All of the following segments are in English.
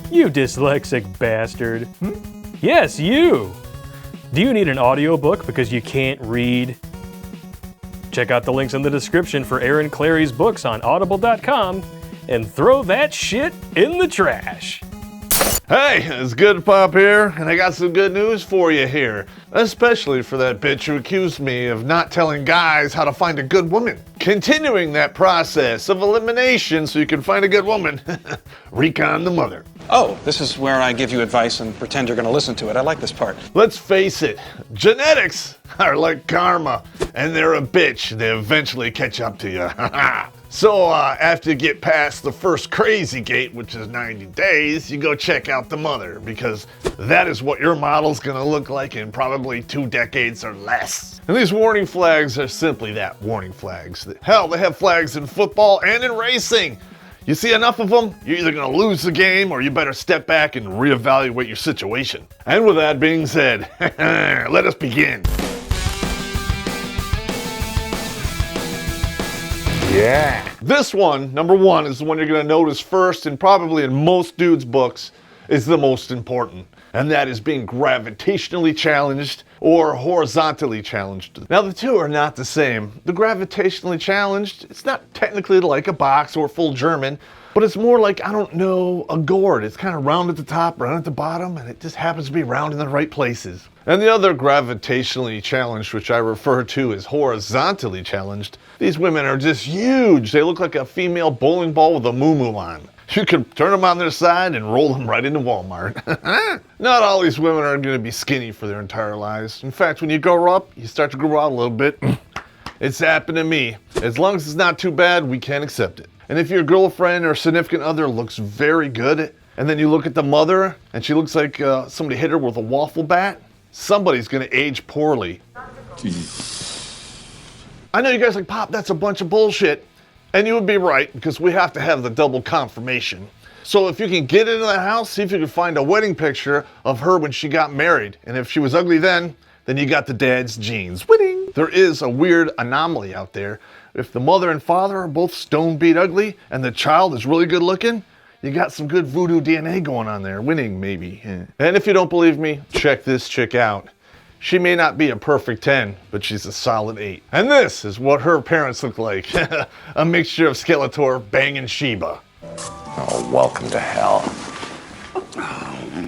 You dyslexic bastard. Yes, you! Do you need an audiobook because you can't read? Check out the links in the description for Aaron Clarey's books on audible.com and throw that shit in the trash. Hey, it's Good Popp here, and I got some good news for you here. Especially for that bitch who accused me of not telling guys how to find a good woman. Continuing that process of elimination so you can find a good woman. Recon the Mother. Oh, this is where I give you advice and pretend you're going to listen to it. I like this part. Let's face it, genetics are like karma, and they're a bitch. They eventually catch up to you. So after you get past the first crazy gate, which is 90 days, you go check out the mother, because that is what your model's gonna look like in probably 2 decades or less. And these warning flags are simply that, warning flags. Hell, they have flags in football and in racing. You see enough of them, you're either gonna lose the game or you better step back and reevaluate your situation. And with that being said, let us begin. Yeah. This one, number 1, is the one you're going to notice first, and probably in most dudes' books is the most important. And that is being gravitationally challenged or horizontally challenged. Now the two are not the same. The gravitationally challenged, it's not technically like a box or full German, but it's more like, I don't know, a gourd. It's kind of round at the top, round at the bottom, and it just happens to be round in the right places. And the other gravitationally challenged, which I refer to as horizontally challenged, these women are just huge. They look like a female bowling ball with a moo-moo on. You can turn them on their side and roll them right into Walmart. Not all these women are going to be skinny for their entire lives. In fact, when you grow up, you start to grow out a little bit. It's happened to me. As long as it's not too bad, we can accept it. And if your girlfriend or significant other looks very good, and then you look at the mother, and she looks like somebody hit her with a waffle bat, somebody's going to age poorly. I know you guys are like, Popp, that's a bunch of bullshit. And you would be right, because we have to have the double confirmation. So if you can get into the house, see if you can find a wedding picture of her when she got married. And if she was ugly then you got the dad's genes. Winning! There is a weird anomaly out there. If the mother and father are both stone beat ugly and the child is really good looking, you got some good voodoo DNA going on there. Winning, maybe. And if you don't believe me, check this chick out. She may not be a perfect 10, but she's a solid 8. And this is what her parents look like. A mixture of Skeletor banging Sheba. Oh, welcome to hell.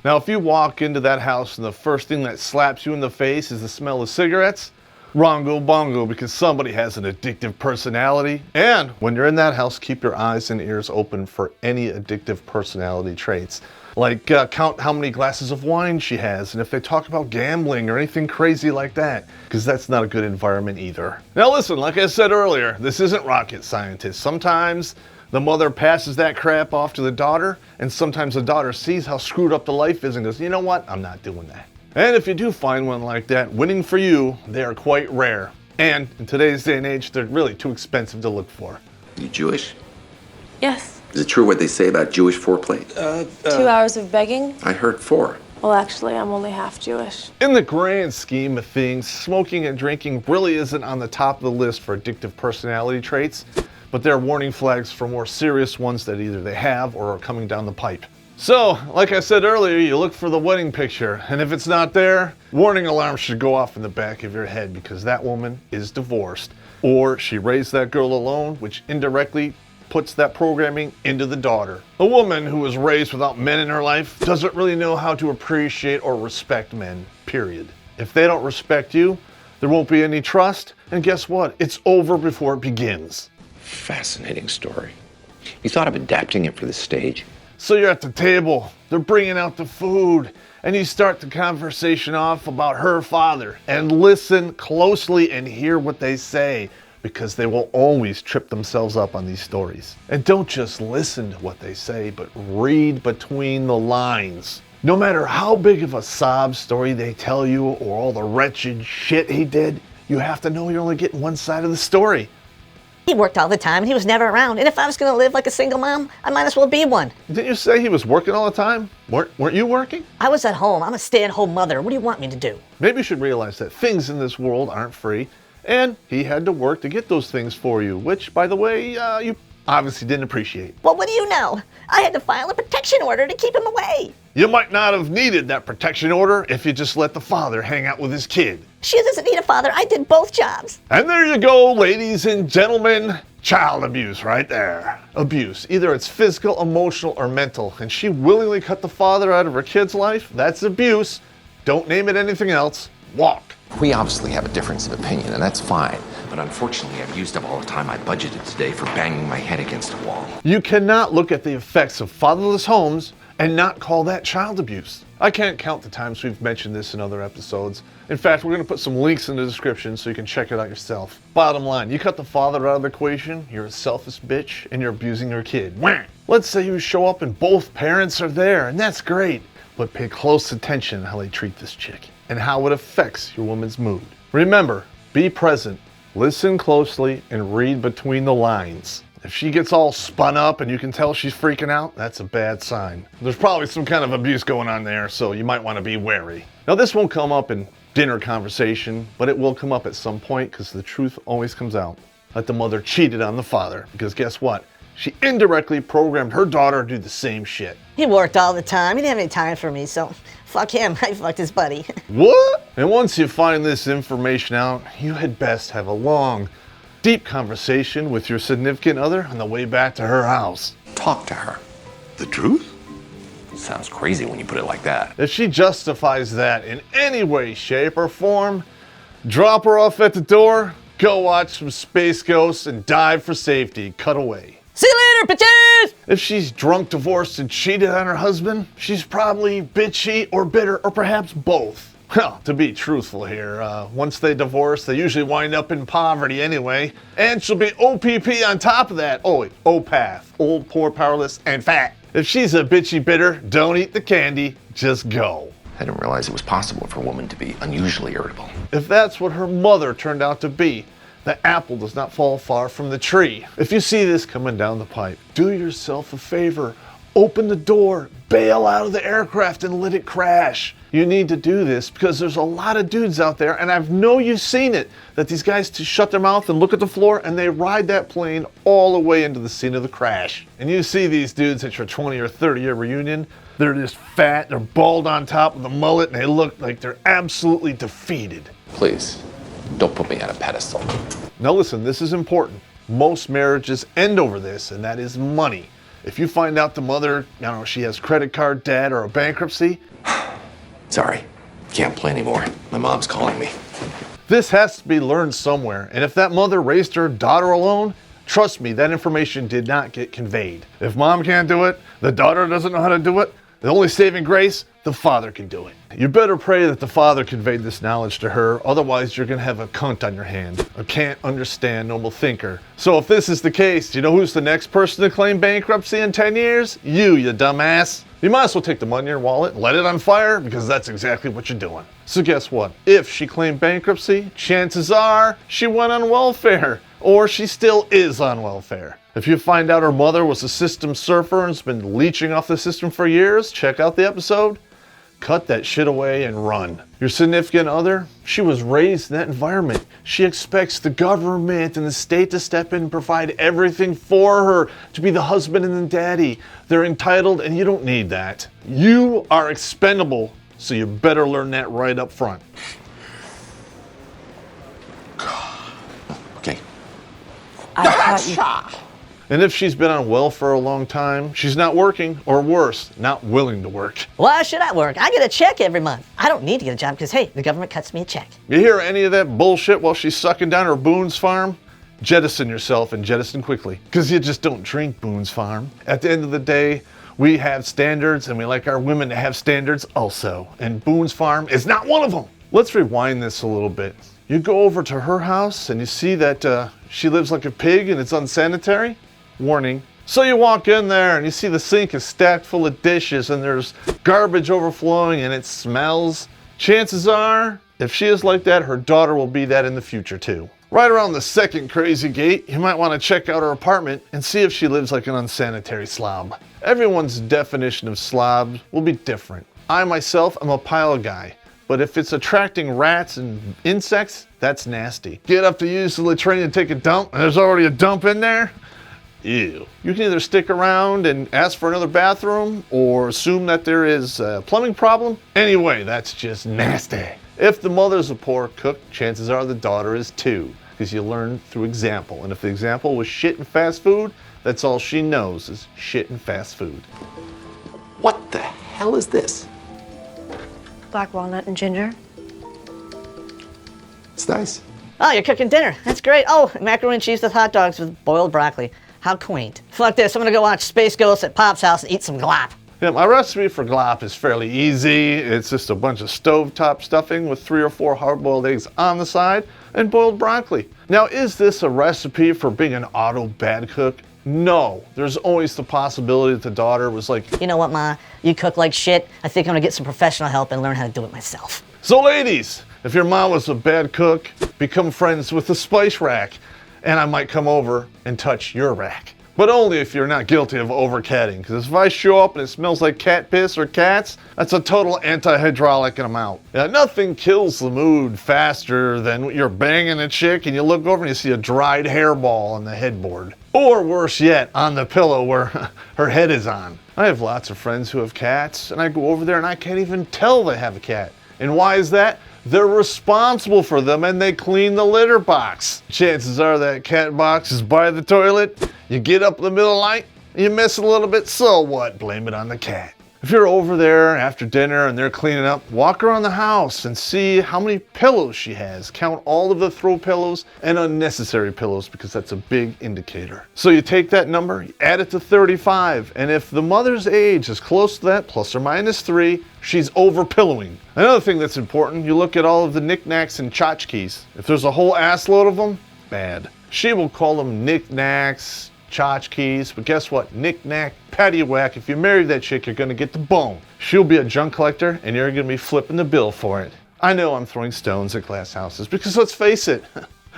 Now, if you walk into that house and the first thing that slaps you in the face is the smell of cigarettes, wrongo bongo, because somebody has an addictive personality. And when you're in that house, keep your eyes and ears open for any addictive personality traits. Like count how many glasses of wine she has, and if they talk about gambling or anything crazy like that, because that's not a good environment either. Now listen, like I said earlier, this isn't rocket scientists. Sometimes the mother passes that crap off to the daughter, and sometimes the daughter sees how screwed up the life is and goes, you know what, I'm not doing that. And if you do find one like that, winning for you, they are quite rare. And in today's day and age, they're really too expensive to look for. You Jewish? Yes. Is it true what they say about Jewish foreplay? 2 hours of begging? I heard 4. Well, actually, I'm only half Jewish. In the grand scheme of things, smoking and drinking really isn't on the top of the list for addictive personality traits, but there are warning flags for more serious ones that either they have or are coming down the pipe. So, like I said earlier, you look for the wedding picture, and if it's not there, warning alarms should go off in the back of your head, because that woman is divorced, or she raised that girl alone, which indirectly puts that programming into the daughter. A woman who was raised without men in her life doesn't really know how to appreciate or respect men, period. If they don't respect you, there won't be any trust, and guess what? It's over before it begins. Fascinating story. You thought of adapting it for the stage? So you're at the table, they're bringing out the food, and you start the conversation off about her father, and listen closely and hear what they say, because they will always trip themselves up on these stories. And don't just listen to what they say, but read between the lines. No matter how big of a sob story they tell you or all the wretched shit he did, you have to know you're only getting one side of the story. He worked all the time, and he was never around. And if I was going to live like a single mom, I might as well be one. Didn't you say he was working all the time? Weren't you working? I was at home. I'm a stay-at-home mother. What do you want me to do? Maybe you should realize that things in this world aren't free, and he had to work to get those things for you, which, by the way, you obviously didn't appreciate. Well, what do you know? I had to file a protection order to keep him away. You might not have needed that protection order if you just let the father hang out with his kid. She doesn't need a father. I did both jobs. And there you go, ladies and gentlemen. Child abuse right there. Abuse. Either it's physical, emotional, or mental. And she willingly cut the father out of her kid's life. That's abuse. Don't name it anything else. Walk. We obviously have a difference of opinion, and that's fine. But unfortunately, I've used up all the time I budgeted today for banging my head against a wall. You cannot look at the effects of fatherless homes and not call that child abuse. I can't count the times we've mentioned this in other episodes. In fact, we're going to put some links in the description so you can check it out yourself. Bottom line, you cut the father out of the equation, you're a selfish bitch, and you're abusing your kid. Wham! Let's say you show up and both parents are there, and that's great. But pay close attention to how they treat this chick and how it affects your woman's mood. Remember, be present, listen closely, and read between the lines. If she gets all spun up and you can tell she's freaking out, that's a bad sign. There's probably some kind of abuse going on there, so you might want to be wary. Now, this won't come up in dinner conversation, but it will come up at some point because the truth always comes out. That the mother cheated on the father, because guess what? She indirectly programmed her daughter to do the same shit. He worked all the time. He didn't have any time for me, so fuck him. I fucked his buddy. What? And once you find this information out, you had best have a long, deep conversation with your significant other on the way back to her house. Talk to her. The truth? Sounds crazy when you put it like that. If she justifies that in any way, shape, or form, drop her off at the door, go watch some Space Ghosts, and dive for safety. Cut away. See you later, bitches! If she's drunk, divorced, and cheated on her husband, she's probably bitchy or bitter or perhaps both. Well, to be truthful here, once they divorce, they usually wind up in poverty anyway. And she'll be OPP on top of that. Oh, wait, OPATH. Old, poor, powerless, and fat. If she's a bitchy bitter, don't eat the candy, just go. I didn't realize it was possible for a woman to be unusually irritable. If that's what her mother turned out to be, the apple does not fall far from the tree. If you see this coming down the pipe, do yourself a favor. Open the door, bail out of the aircraft, and let it crash. You need to do this because there's a lot of dudes out there, and I know you've seen it, that these guys just shut their mouth and look at the floor, and they ride that plane all the way into the scene of the crash. And you see these dudes at your 20 or 30 year reunion, they're just fat, they're bald on top with a mullet, and they look like they're absolutely defeated. Please, don't put me on a pedestal. Now listen, this is important. Most marriages end over this, and that is money. If you find out the mother, she has credit card debt or a bankruptcy. Sorry, can't play anymore. My mom's calling me. This has to be learned somewhere, and if that mother raised her daughter alone, trust me, that information did not get conveyed. If mom can't do it, the daughter doesn't know how to do it, the only saving grace, the father can do it. You better pray that the father conveyed this knowledge to her, otherwise you're gonna have a cunt on your hand. A can't understand normal thinker. So if this is the case, you know who's the next person to claim bankruptcy in 10 years? You dumbass. You might as well take the money in your wallet and let it on fire, because that's exactly what you're doing. So guess what? If she claimed bankruptcy, chances are she went on welfare, or she still is on welfare. If you find out her mother was a system surfer and has been leeching off the system for years, check out the episode. Cut that shit away and run. Your significant other, she was raised in that environment. She expects the government and the state to step in and provide everything for her, to be the husband and the daddy. They're entitled, and you don't need that. You are expendable, so you better learn that right up front. Okay. I thought you... And if she's been on welfare a long time, she's not working, or worse, not willing to work. Why should I work? I get a check every month. I don't need to get a job because, hey, the government cuts me a check. You hear any of that bullshit while she's sucking down her Boone's Farm? Jettison yourself, and jettison quickly, because you just don't drink Boone's Farm. At the end of the day, we have standards, and we like our women to have standards also. And Boone's Farm is not one of them. Let's rewind this a little bit. You go over to her house, and you see that she lives like a pig and it's unsanitary. Warning. So you walk in there and you see the sink is stacked full of dishes and there's garbage overflowing and it smells. Chances are, if she is like that, her daughter will be that in the future too. Right around the second crazy gate, you might want to check out her apartment and see if she lives like an unsanitary slob. Everyone's definition of slob will be different. I myself am a pile guy, but if it's attracting rats and insects, that's nasty. Get up to use the latrine to take a dump and there's already a dump in there? Ew. You can either stick around and ask for another bathroom or assume that there is a plumbing problem. Anyway, that's just nasty. If the mother's a poor cook, chances are the daughter is too, because you learn through example. And if the example was shit and fast food, that's all she knows is shit and fast food. What the hell is this? Black walnut and ginger. It's nice. Oh, you're cooking dinner. That's great. Oh, macaroni and cheese with hot dogs with boiled broccoli. How quaint. Fuck this, I'm gonna go watch Space Ghost at Pop's house and eat some glop. Yeah, my recipe for glop is fairly easy. It's just a bunch of stovetop stuffing with 3 or 4 hard-boiled eggs on the side and boiled broccoli. Now, is this a recipe for being an auto bad cook? No. There's always the possibility that the daughter was like, You know what, Ma? You cook like shit. I think I'm gonna get some professional help and learn how to do it myself. so ladies, if your mom was a bad cook, become friends with the spice rack, and I might come over and touch your rack. But only if you're not guilty of overcatting, because if I show up and it smells like cat piss or cats, that's a total anti-hydraulic and I'm out. Now, nothing kills the mood faster than when you're banging a chick and you look over and you see a dried hairball on the headboard. Or worse yet, on the pillow where her head is on. I have lots of friends who have cats, and I go over there and I can't even tell they have a cat. And why is that? They're responsible for them and they clean the litter box. Chances are that cat box is by the toilet. You get up in the middle of the night, you miss a little bit, so what? Blame it on the cat. If you're over there after dinner and they're cleaning up, walk around the house and see how many pillows she has. Count all of the throw pillows and unnecessary pillows because that's a big indicator. So you take that number, you add it to 35, and if the mother's age is close to that, plus or minus 3, she's over pillowing. Another thing that's important, you look at all of the knickknacks and tchotchkes. If there's a whole ass load of them, bad. She will call them knickknacks, tchotchkes, but guess what? Knick-knack, paddywhack. If you marry that chick, you're gonna get the bone. She'll be a junk collector, and you're gonna be flipping the bill for it. I know I'm throwing stones at glass houses, because let's face it,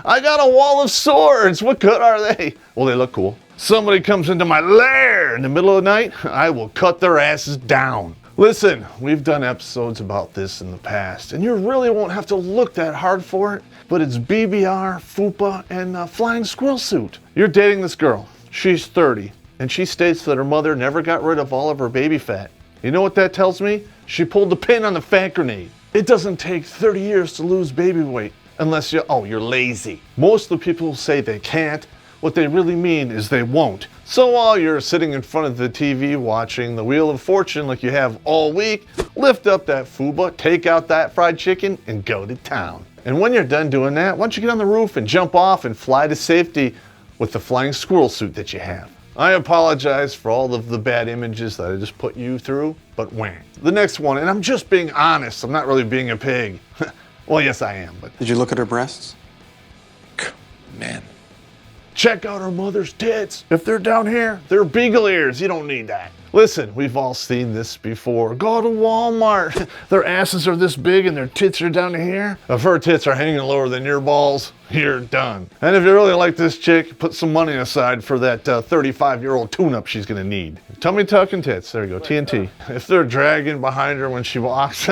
I got a wall of swords. What good are they? Well, they look cool. Somebody comes into my lair in the middle of the night, I will cut their asses down. Listen, we've done episodes about this in the past, and you really won't have to look that hard for it, but it's BBR, FUPA, and Flying Squirrel Suit. You're dating this girl. She's 30, and she states that her mother never got rid of all of her baby fat. You know what that tells me? She pulled the pin on the fat grenade. It doesn't take 30 years to lose baby weight unless you're lazy. Most of the people who say they can't, what they really mean is they won't. So while you're sitting in front of the TV watching the Wheel of Fortune like you have all week, lift up that FUBA, take out that fried chicken, and go to town. And when you're done doing that, why don't you get on the roof and jump off and fly to safety with the flying squirrel suit that you have. I apologize for all of the bad images that I just put you through, but wham. The next one, and I'm just being honest, I'm not really being a pig. Well, yes I am, but... Did you look at her breasts? Man. Check out her mother's tits. If they're down here, they're beagle ears. You don't need that. Listen, we've all seen this before. Go to Walmart. Their asses are this big and their tits are down here. If her tits are hanging lower than your balls, you're done. And if you really like this chick, put some money aside for that 35-year-old tune-up she's gonna need. Tummy tuck and tits. There you go, TNT. If they're dragging behind her when she walks,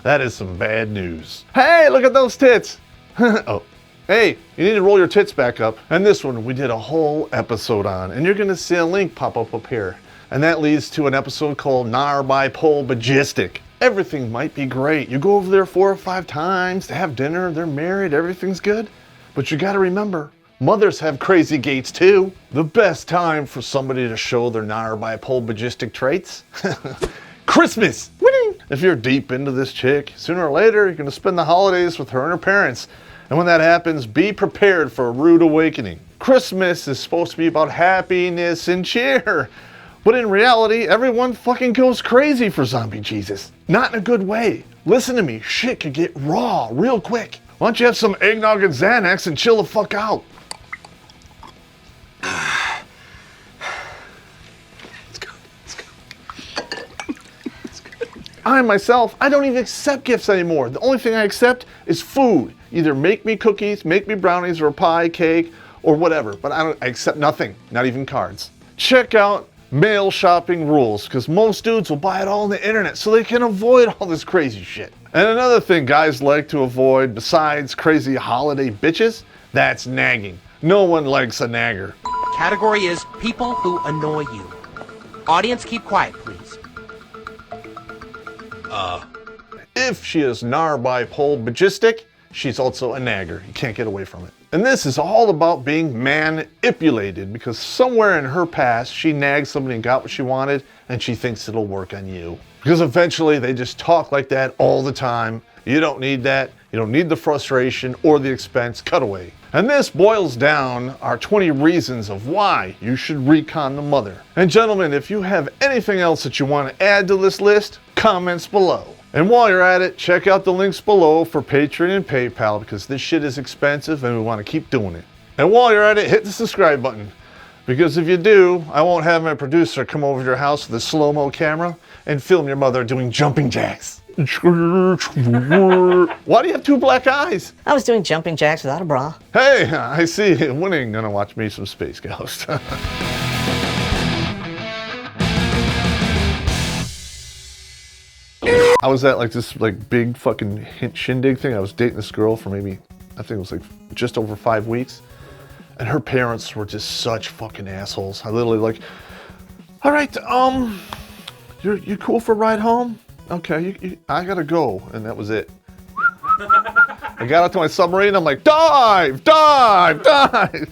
that is some bad news. Hey, look at those tits. Oh. Hey, you need to roll your tits back up. And this one we did a whole episode on, and you're gonna see a link pop up here. And that leads to an episode called Nar by Pole Bagistic. Everything might be great. You go over there 4 or 5 times to have dinner, they're married, everything's good. But you gotta remember, mothers have crazy gates too. The best time for somebody to show their Nar by Pole Bagistic traits? Christmas! Winning! If you're deep into this chick, sooner or later you're gonna spend the holidays with her and her parents. And when that happens, be prepared for a rude awakening. Christmas is supposed to be about happiness and cheer. But in reality, everyone fucking goes crazy for zombie Jesus. Not in a good way. Listen to me, shit could get raw real quick. Why don't you have some eggnog and Xanax and chill the fuck out? Let's go. I myself, I don't even accept gifts anymore. The only thing I accept is food. Either make me cookies, make me brownies or a pie, cake, or whatever. But I accept nothing, not even cards. Check out mail shopping rules, because most dudes will buy it all on the internet so they can avoid all this crazy shit. And another thing guys like to avoid besides crazy holiday bitches, that's nagging. No one likes a nagger. Category is people who annoy you. Audience, keep quiet, please. If she is narbipolar, she's also a nagger. You can't get away from it. And this is all about being manipulated, because somewhere in her past, she nagged somebody and got what she wanted, and she thinks it'll work on you. Because eventually they just talk like that all the time. You don't need that. You don't need the frustration or the expense. Cut away. And this boils down our 20 reasons of why you should recon the mother. And gentlemen, if you have anything else that you want to add to this list, comments below. And while you're at it, check out the links below for Patreon and PayPal, because this shit is expensive and we want to keep doing it. And while you're at it, hit the subscribe button, because if you do, I won't have my producer come over to your house with a slow-mo camera and film your mother doing jumping jacks. Why do you have two black eyes? I was doing jumping jacks without a bra. Hey, I see. Winning, gonna watch me some Space Ghost. I was at like this like big fucking shindig thing. I was dating this girl for maybe, I think it was like just over 5 weeks. And her parents were just such fucking assholes. I literally like, all right, you cool for a ride home? Okay, I gotta go. And that was it. I got out to my submarine, I'm like, dive, dive, dive.